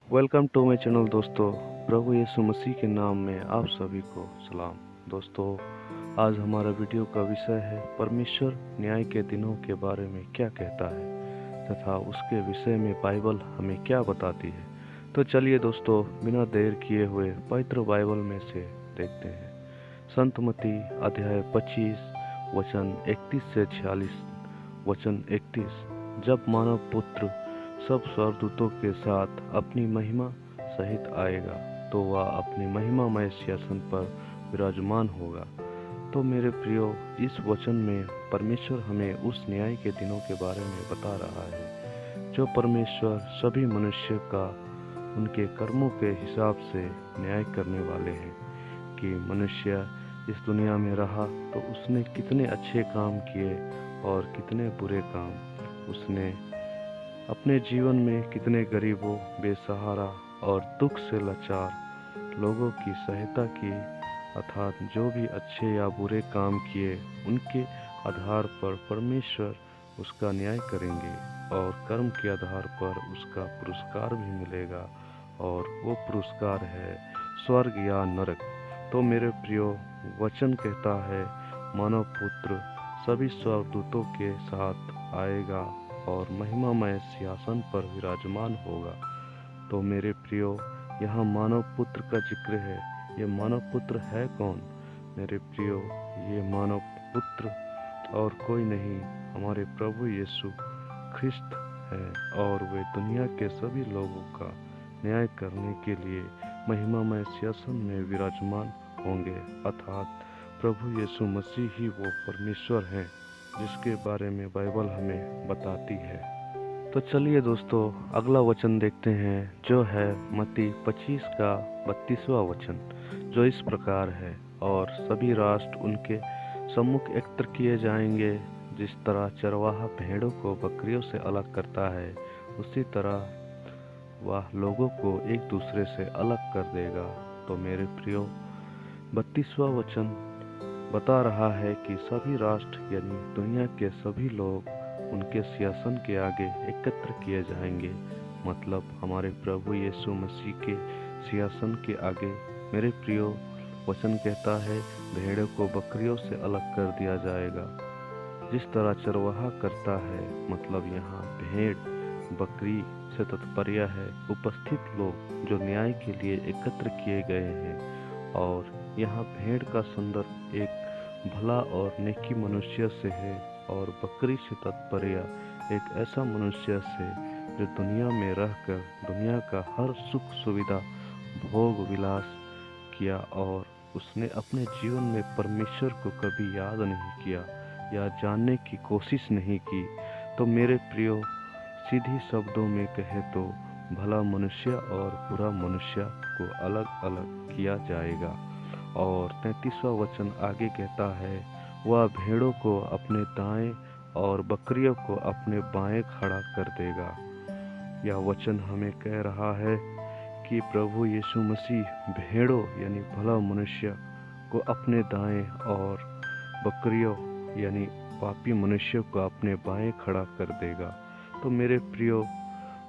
Welcome to my channel दोस्तों। प्रभु यीशु मसीह के नाम में आप सभी को सलाम। दोस्तों, आज हमारा वीडियो का विषय है परमेश्वर न्याय के दिनों के बारे में क्या कहता है तथा उसके विषय में बाइबल हमें क्या बताती है। तो चलिए दोस्तों, बिना देर किए हुए पवित्र बाइबल में से देखते हैं। संत मत्ती अध्याय 25 वचन 31 से 46। वचन 31, जब मानव पुत्र सब स्वर्गदूतों के साथ अपनी महिमा सहित आएगा तो वह अपनी महिमामय सिंहासन पर विराजमान होगा। तो मेरे प्रियो, इस वचन में परमेश्वर हमें उस न्याय के दिनों के बारे में बता रहा है जो परमेश्वर सभी मनुष्य का उनके कर्मों के हिसाब से न्याय करने वाले हैं कि मनुष्य इस दुनिया में रहा तो उसने कितने अच्छे काम किए और कितने बुरे काम। उसने अपने जीवन में कितने गरीबों, बेसहारा और दुख से लाचार लोगों की सहायता की, अर्थात जो भी अच्छे या बुरे काम किए उनके आधार पर परमेश्वर उसका न्याय करेंगे और कर्म के आधार पर उसका पुरस्कार भी मिलेगा, और वो पुरस्कार है स्वर्ग या नरक। तो मेरे प्रियो, वचन कहता है मानव पुत्र सभी स्वर्गदूतों के साथ आएगा और महिमामय सिंहासन पर विराजमान होगा। तो मेरे प्रियो, यहाँ मानव पुत्र का जिक्र है। ये मानव पुत्र है कौन? मेरे प्रियो, ये मानव पुत्र और कोई नहीं, हमारे प्रभु यीशु ख्रिस्त है, और वे दुनिया के सभी लोगों का न्याय करने के लिए महिमामय सिंहासन में विराजमान होंगे। अर्थात प्रभु यीशु मसीह ही वो परमेश्वर हैं जिसके बारे में बाइबल हमें बताती है। तो चलिए दोस्तों, अगला वचन देखते हैं जो है मत्ती 25 का 32वां वचन, जो इस प्रकार है, और सभी राष्ट्र उनके सम्मुख एकत्र किए जाएंगे। जिस तरह चरवाहा भेड़ों को बकरियों से अलग करता है, उसी तरह वह लोगों को एक दूसरे से अलग कर देगा। तो मेरे प्रियो, 32वां वचन बता रहा है कि सभी राष्ट्र यानी दुनिया के सभी लोग उनके सिंहासन के आगे एकत्र किए जाएंगे, मतलब हमारे प्रभु यीशु मसीह के सिंहासन के आगे। मेरे प्रियो, वचन कहता है भेड़ों को बकरियों से अलग कर दिया जाएगा। जिस तरह चरवाहा करता है, मतलब यहाँ भेड़ बकरी से तात्पर्य है उपस्थित लोग जो न्याय के लिए एकत्र किए गए हैं, और यहाँ भेड़ का संदर्भ एक भला और नेकी मनुष्य से है, और बकरी से तात्पर्य एक ऐसा मनुष्य से जो दुनिया में रहकर दुनिया का हर सुख सुविधा भोग विलास किया, और उसने अपने जीवन में परमेश्वर को कभी याद नहीं किया या जानने की कोशिश नहीं की। तो मेरे प्रियो, सीधी शब्दों में कहे तो भला मनुष्य और बुरा मनुष्य को अलग अलग किया जाएगा। और 33वां वचन आगे कहता है वह भेड़ों को अपने दाएं और बकरियों को अपने बाएं खड़ा कर देगा। यह वचन हमें कह रहा है कि प्रभु यीशु मसीह भेड़ों यानी भला मनुष्य को अपने दाएं और बकरियों यानी पापी मनुष्य को अपने बाएं खड़ा कर देगा। तो मेरे प्रियो,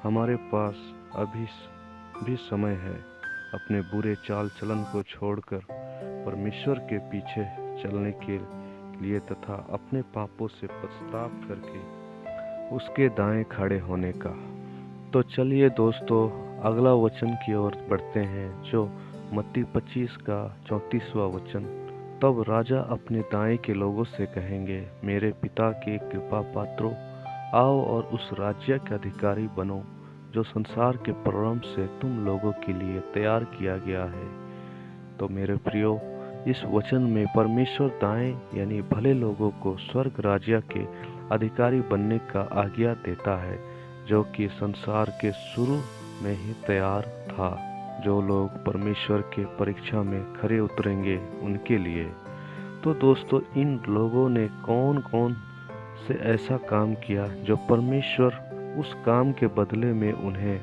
हमारे पास अभी भी समय है अपने बुरे चाल चलन को छोड़कर परमेश्वर के पीछे चलने के लिए तथा अपने पापों से पछतावा करके उसके दाएं खड़े होने का। तो चलिए दोस्तों, अगला वचन की ओर बढ़ते हैं जो मत्ती 25 का 34वां वचन। तब राजा अपने दाएं के लोगों से कहेंगे, मेरे पिता के कृपा पात्रों, आओ और उस राज्य के अधिकारी बनो जो संसार के प्रारंभ से तुम लोगों के लिए तैयार किया गया है। तो मेरे प्रियो, इस वचन में परमेश्वर दाएं यानी भले लोगों को स्वर्ग राज्य के अधिकारी बनने का आज्ञा देता है, जो कि संसार के शुरू में ही तैयार था। जो लोग परमेश्वर के परीक्षा में खरे उतरेंगे उनके लिए। तो दोस्तों, इन लोगों ने कौन कौन से ऐसा काम किया जो परमेश्वर उस काम के बदले में उन्हें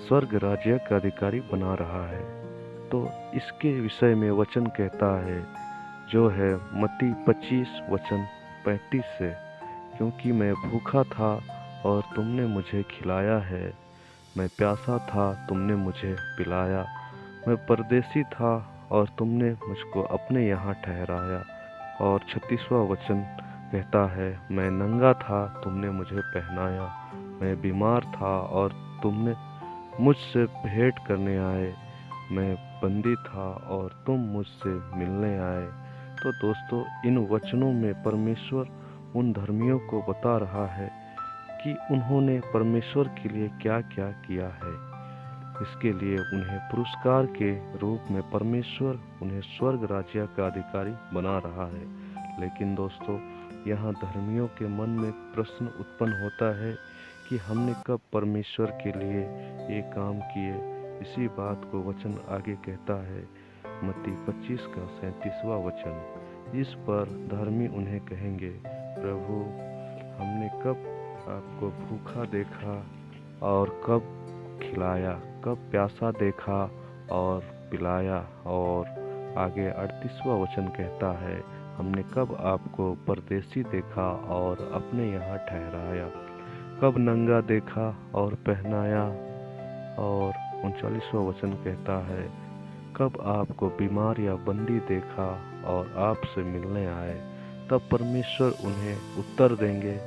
स्वर्ग राज्य का अधिकारी बना रहा है। तो इसके विषय में वचन कहता है जो है मत्ती 25 वचन 35 से, क्योंकि मैं भूखा था और तुमने मुझे खिलाया है, मैं प्यासा था तुमने मुझे पिलाया, मैं परदेसी था और तुमने मुझको अपने यहाँ ठहराया। और 36वां वचन कहता है, मैं नंगा था तुमने मुझे पहनाया, मैं बीमार था और तुमने मुझसे भेंट करने आए, मैं बंदी था और तुम मुझसे मिलने आए। तो दोस्तों, इन वचनों में परमेश्वर उन धर्मियों को बता रहा है कि उन्होंने परमेश्वर के लिए क्या क्या किया है। इसके लिए उन्हें पुरस्कार के रूप में परमेश्वर उन्हें स्वर्ग राज्य का अधिकारी बना रहा है। लेकिन दोस्तों, यहाँ धर्मियों के मन में प्रश्न उत्पन्न होता है कि हमने कब परमेश्वर के लिए ये काम किए। इसी बात को वचन आगे कहता है, मत्ती 25 का 37वां वचन। इस पर धर्मी उन्हें कहेंगे, प्रभु, हमने कब आपको भूखा देखा और कब खिलाया, कब प्यासा देखा और पिलाया। और आगे 38वां वचन कहता है, हमने कब आपको परदेसी देखा और अपने यहाँ ठहराया, कब नंगा देखा और पहनाया। और 39वां वचन कहता है, कब आपको बीमार या बंदी देखा और आपसे मिलने आए। तब परमेश्वर उन्हें उत्तर देंगे।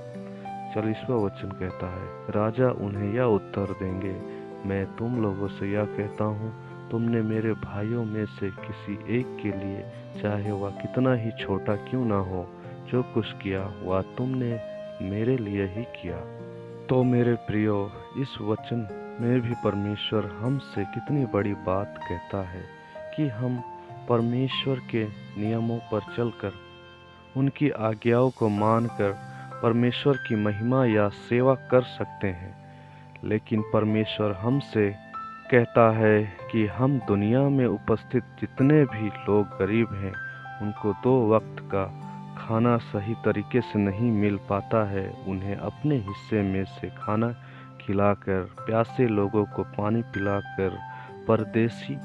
40वां वचन कहता है, राजा उन्हें यह उत्तर देंगे, मैं तुम लोगों से यह कहता हूँ, तुमने मेरे भाइयों में से किसी एक के लिए, चाहे वह कितना ही छोटा क्यों ना हो, जो कुछ किया वह तुमने मेरे लिए ही किया। तो मेरे प्रियो, इस वचन में भी परमेश्वर हमसे कितनी बड़ी बात कहता है कि हम परमेश्वर के नियमों पर चलकर, उनकी आज्ञाओं को मानकर परमेश्वर की महिमा या सेवा कर सकते हैं। लेकिन परमेश्वर हमसे कहता है कि हम दुनिया में उपस्थित जितने भी लोग गरीब हैं, उनको 2 वक्त का खाना सही तरीके से नहीं मिल पाता है, उन्हें अपने हिस्से में से खाना खिलाकर, प्यासे लोगों को पानी पिलाकर, परदेसी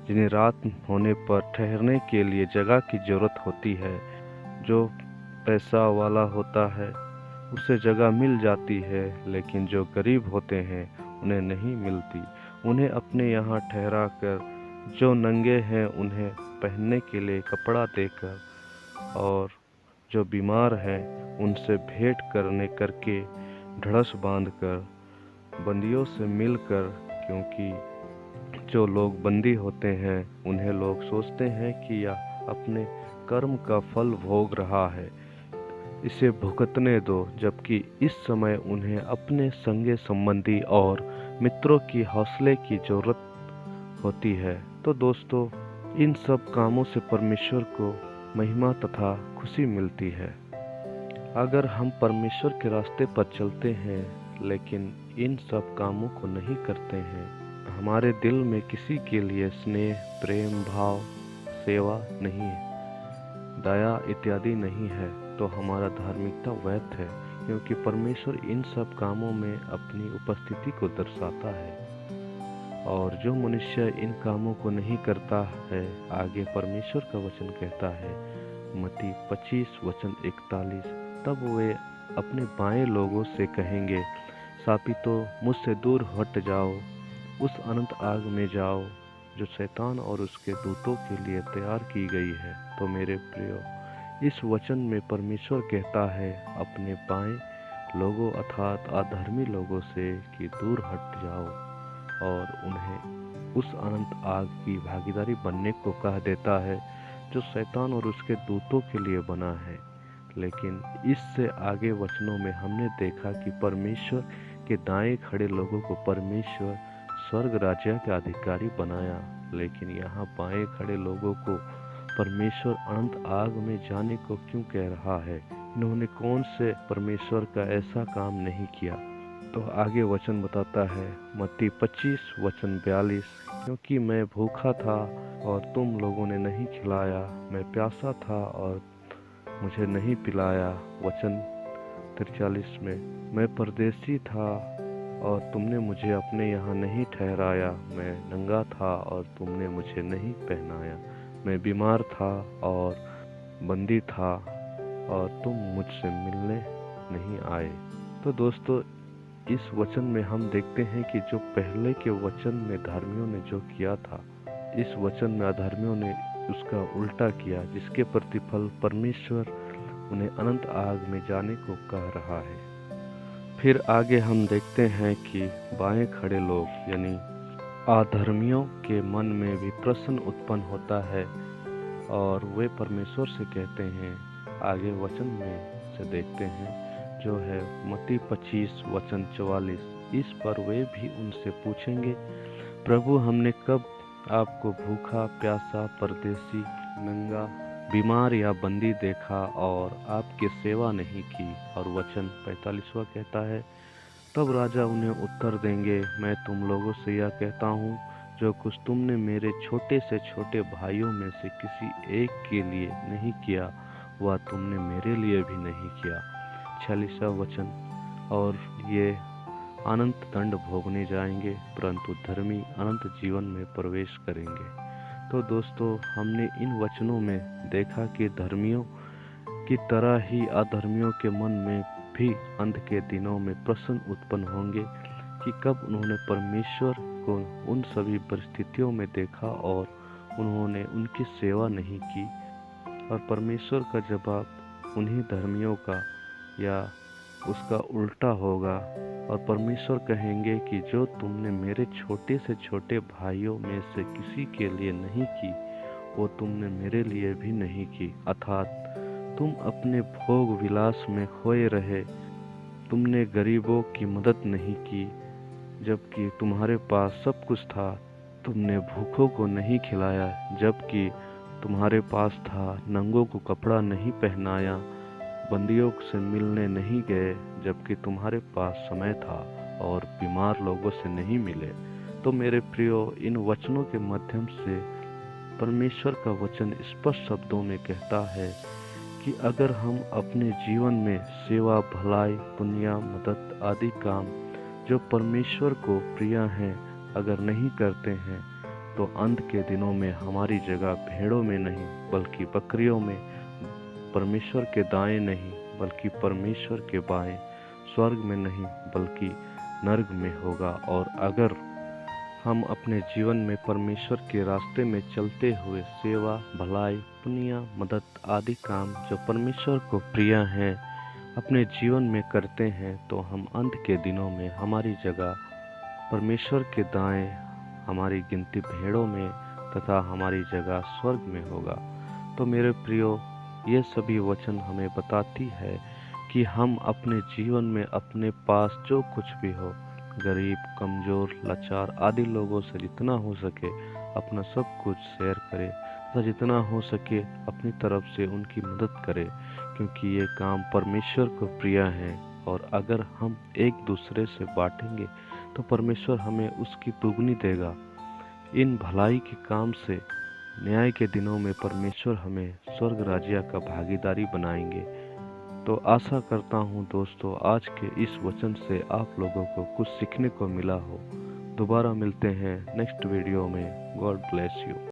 जिन्हें रात होने पर ठहरने के लिए जगह की ज़रूरत होती है, जो पैसा वाला होता है उसे जगह मिल जाती है, लेकिन जो गरीब होते हैं उन्हें नहीं मिलती। उन्हें अपने यहाँ ठहरा कर, जो नंगे हैं उन्हें पहनने के लिए कपड़ा देकर, और जो बीमार हैं उनसे भेंट करके ढड़स बांधकर, बंदियों से मिलकर, क्योंकि जो लोग बंदी होते हैं उन्हें लोग सोचते हैं कि यह अपने कर्म का फल भोग रहा है, इसे भुगतने दो, जबकि इस समय उन्हें अपने संगे संबंधी और मित्रों की हौसले की जरूरत होती है। तो दोस्तों, इन सब कामों से परमेश्वर को महिमा तथा खुशी मिलती है। अगर हम परमेश्वर के रास्ते पर चलते हैं लेकिन इन सब कामों को नहीं करते हैं, हमारे दिल में किसी के लिए स्नेह, प्रेम भाव, सेवा नहीं है, दया इत्यादि नहीं है, तो हमारा धार्मिकता व्यर्थ है, क्योंकि परमेश्वर इन सब कामों में अपनी उपस्थिति को दर्शाता है। और जो मनुष्य इन कामों को नहीं करता है, आगे परमेश्वर का वचन कहता है, मत्ती 25 वचन 41, तब वे अपने बाएं लोगों से कहेंगे, शापितो, मुझसे दूर हट जाओ, उस अनंत आग में जाओ जो शैतान और उसके दूतों के लिए तैयार की गई है। तो मेरे प्रियो, इस वचन में परमेश्वर कहता है अपने बाएं लोगों अर्थात अधर्मी लोगों से कि दूर हट जाओ, और उन्हें उस अनंत आग की भागीदारी बनने को कह देता है जो शैतान और उसके दूतों के लिए बना है। लेकिन इससे आगे वचनों में हमने देखा कि परमेश्वर के दाएं खड़े लोगों को परमेश्वर स्वर्ग राज्य के अधिकारी बनाया, लेकिन यहाँ बाएं खड़े लोगों को परमेश्वर अनंत आग में जाने को क्यों कह रहा है? इन्होंने कौन से परमेश्वर का ऐसा काम नहीं किया? तो आगे वचन बताता है, मत्ती 25 वचन 42, क्योंकि मैं भूखा था और तुम लोगों ने नहीं खिलाया, मैं प्यासा था और मुझे नहीं पिलाया। वचन 43 में, मैं परदेसी था और तुमने मुझे अपने यहाँ नहीं ठहराया, मैं नंगा था और तुमने मुझे नहीं पहनाया, मैं बीमार था और बंदी था और तुम मुझसे मिलने नहीं आए। तो दोस्तों, इस वचन में हम देखते हैं कि जो पहले के वचन में धर्मियों ने जो किया था, इस वचन में अधर्मियों ने उसका उल्टा किया, जिसके प्रतिफल परमेश्वर उन्हें अनंत आग में जाने को कह रहा है। फिर आगे हम देखते हैं कि बाएं खड़े लोग यानी अधर्मियों के मन में भी प्रश्न उत्पन्न होता है और वे परमेश्वर से कहते हैं, आगे वचन में से देखते हैं जो है मत्ती 25 वचन 44। इस पर वे भी उनसे पूछेंगे, प्रभु हमने कब आपको भूखा, प्यासा, परदेसी, नंगा, बीमार या बंदी देखा और आपकी सेवा नहीं की। और वचन 45वां कहता है, तब राजा उन्हें उत्तर देंगे, मैं तुम लोगों से यह कहता हूँ, जो कुछ तुमने मेरे छोटे से छोटे भाइयों में से किसी एक के लिए नहीं किया, वह तुमने मेरे लिए भी नहीं किया। 46वां वचन, और ये अनंत दंड भोगने जाएंगे, परंतु धर्मी अनंत जीवन में प्रवेश करेंगे। तो दोस्तों, हमने इन वचनों में देखा कि धर्मियों की तरह ही अधर्मियों के मन में भी अंत के दिनों में प्रश्न उत्पन्न होंगे कि कब उन्होंने परमेश्वर को उन सभी परिस्थितियों में देखा और उन्होंने उनकी सेवा नहीं की। और परमेश्वर का जवाब उन्हीं धर्मियों का या उसका उल्टा होगा और परमेश्वर कहेंगे कि जो तुमने मेरे छोटे से छोटे भाइयों में से किसी के लिए नहीं की, वो तुमने मेरे लिए भी नहीं की। अर्थात तुम अपने भोग विलास में खोए रहे, तुमने गरीबों की मदद नहीं की, जबकि तुम्हारे पास सब कुछ था। तुमने भूखों को नहीं खिलाया, जबकि तुम्हारे पास था। नंगों को कपड़ा नहीं पहनाया, बंदियों से मिलने नहीं गए, जबकि तुम्हारे पास समय था। और बीमार लोगों से नहीं मिले। तो मेरे प्रियो, इन वचनों के माध्यम से परमेश्वर का वचन स्पष्ट शब्दों में कहता है कि अगर हम अपने जीवन में सेवा, भलाई, पुण्य, मदद आदि काम जो परमेश्वर को प्रिय हैं अगर नहीं करते हैं, तो अंत के दिनों में हमारी जगह भेड़ों में नहीं बल्कि बकरियों में, परमेश्वर के दाएं नहीं बल्कि परमेश्वर के बाएं, स्वर्ग में नहीं बल्कि नरक में होगा। और अगर हम अपने जीवन में परमेश्वर के रास्ते में चलते हुए सेवा, भलाई, पुण्य, मदद आदि काम जो परमेश्वर को प्रिय हैं अपने जीवन में करते हैं, तो हम अंत के दिनों में हमारी जगह परमेश्वर के दाएं, हमारी गिनती भेड़ों में तथा हमारी जगह स्वर्ग में होगा। तो मेरे प्रियो, ये सभी वचन हमें बताती है कि हम अपने जीवन में अपने पास जो कुछ भी हो, गरीब, कमज़ोर, लाचार आदि लोगों से जितना हो सके अपना सब कुछ शेयर करें तथा जितना हो सके अपनी तरफ से उनकी मदद करें, क्योंकि ये काम परमेश्वर को प्रिय है। और अगर हम एक दूसरे से बांटेंगे तो परमेश्वर हमें उसकी दुगनी देगा। इन भलाई के काम से न्याय के दिनों में परमेश्वर हमें स्वर्ग राज्य का भागीदारी बनाएंगे। तो आशा करता हूँ दोस्तों, आज के इस वचन से आप लोगों को कुछ सीखने को मिला हो। दोबारा मिलते हैं नेक्स्ट वीडियो में। God bless you.